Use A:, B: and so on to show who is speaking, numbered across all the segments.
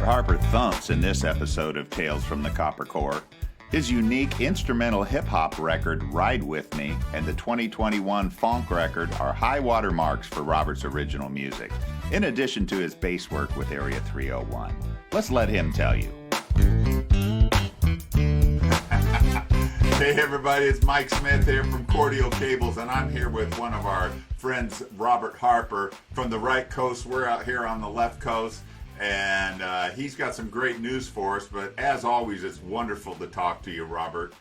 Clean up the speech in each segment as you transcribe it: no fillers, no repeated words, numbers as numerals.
A: Harper thumps in this episode of Tales from the Copper Core. His unique instrumental hip-hop record, Ride With Me, and the 2021 funk record are high water marks for Robert's original music, in addition to his bass work with Area 301. Let's let him tell you. Hey everybody, it's Mike Smith here from Cordial Cables, and I'm here with one of our friends, Robert Harper, from the right coast. We're out here on the left coast, and he's got some great news for us, but as always, it's wonderful to talk to you, Robert.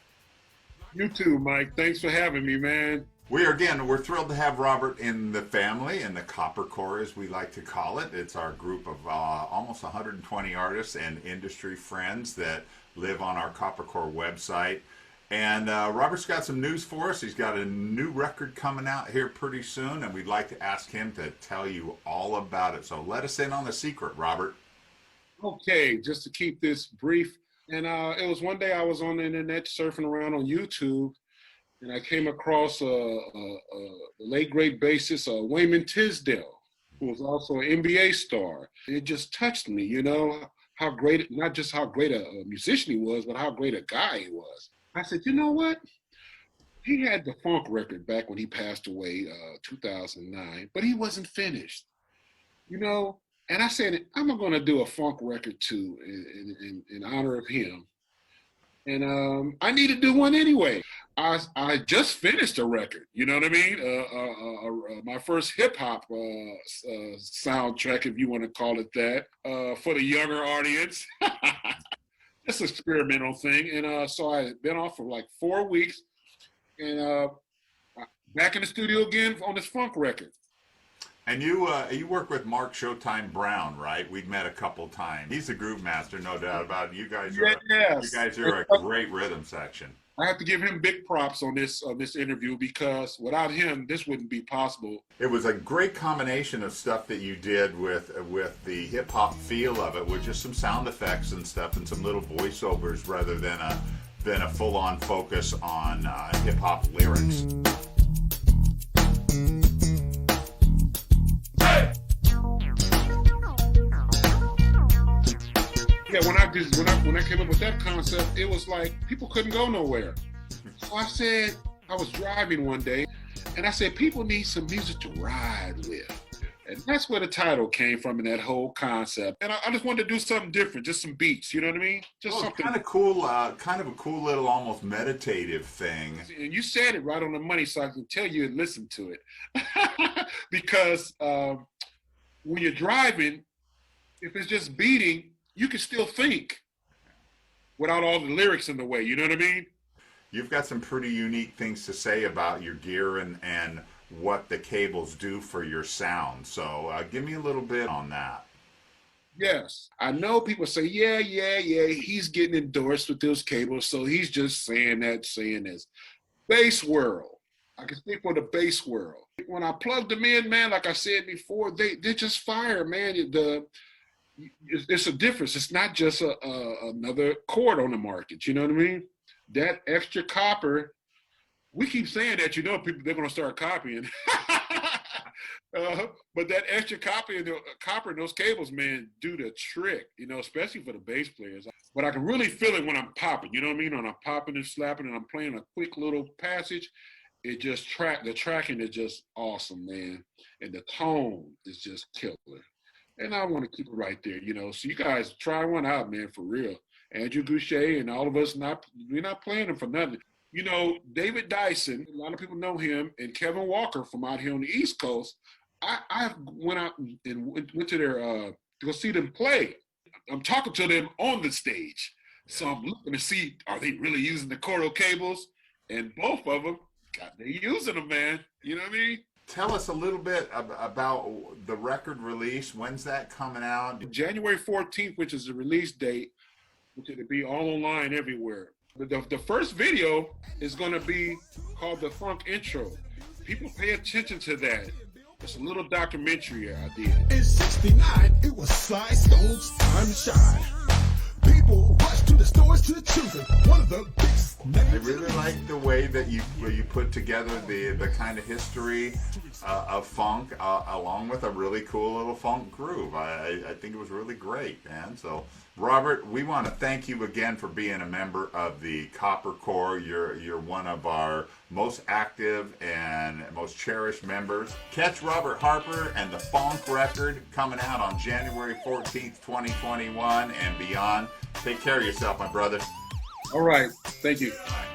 B: You too, Mike. Thanks for having me, man.
A: We're thrilled to have Robert in the family, in the Copper Core, as we like to call it. It's our group of almost 120 artists and industry friends that live on our Copper Core website. And Robert's got some news for us. He's got a new record coming out here pretty soon, and we'd like to ask him to tell you all about it. So let us in on the secret, Robert.
B: Okay, just to keep this brief. And it was one day I was on the internet surfing around on YouTube, and I came across the late great bassist Wayman Tisdale, who was also an NBA star. It just touched me, you know, how great, not just how great a musician he was, but how great a guy he was. I said, you know what? He had the funk record back when he passed away, 2009, but he wasn't finished, you know? And I said, I'm going to do a funk record too in honor of him. And I need to do one anyway. I just finished a record, you know what I mean? My first hip hop soundtrack, if you want to call it that, for the younger audience. It's an experimental thing. And so I've been off for like 4 weeks, and back in the studio again on this funk record.
A: And you work with Mark Showtime Brown, right? We've met a couple times. He's a groove master, no doubt about it. You guys are a great rhythm section.
B: I have to give him big props on this interview, because without him, this wouldn't be possible.
A: It was a great combination of stuff that you did with the hip hop feel of it, with just some sound effects and stuff and some little voiceovers, rather than a full on focus on hip hop lyrics.
B: Yeah, when I came up with that concept, it was like people couldn't go nowhere. So I said, I was driving one day, and I said, people need some music to ride with. And that's where the title came from, and that whole concept. And I just wanted to do something different, just some beats, you know what I mean? Just something
A: kind of a cool little almost meditative thing.
B: And you said it right on the money, so I can tell you and listen to it. Because when you're driving, if it's just beating, you can still think without all the lyrics in the way, you know what I mean?
A: You've got some pretty unique things to say about your gear and what the cables do for your sound. So give me a little bit on that.
B: Yes. I know people say, yeah, he's getting endorsed with those cables, so he's just saying this. Bass world. I can speak for the bass world. When I plugged them in, man, like I said before, they're just fire, man. It's a difference. It's not just another chord on the market. You know what I mean? That extra copper, we keep saying that, you know, people, they're going to start copying. But that extra copper in those cables, man, do the trick, you know, especially for the bass players. But I can really feel it when I'm popping, you know what I mean? When I'm popping and slapping and I'm playing a quick little passage, it just the tracking is just awesome, man. And the tone is just killer. And I want to keep it right there, you know. So you guys try one out, man, for real. Andrew Goucher and all of us, we're not playing them for nothing. You know, David Dyson, a lot of people know him, and Kevin Walker from out here on the East Coast. I went out and went to their to go see them play. I'm talking to them on the stage, so I'm looking to see, are they really using the Cordial cables? And both of them, they're using them, man. You know what I mean?
A: Tell us a little bit about the record release. When's that coming out?
B: January 14th, which is the release date, which will be all online everywhere. The first video is going to be called The Funk Intro. People pay attention to that. It's a little documentary I did.
C: In 69, it was Sly Stone's time to shine. People rushed to the stores to choose it. One of the biggest
A: I really like the way that you put together the kind of history of funk along with a really cool little funk groove. I think it was really great, man. So, Robert, we want to thank you again for being a member of the Copper Core. You're one of our most active and most cherished members. Catch Robert Harper and the Funk record coming out on January 14th, 2021 and beyond. Take care of yourself, my brother.
B: All right. Thank you.
A: Bye.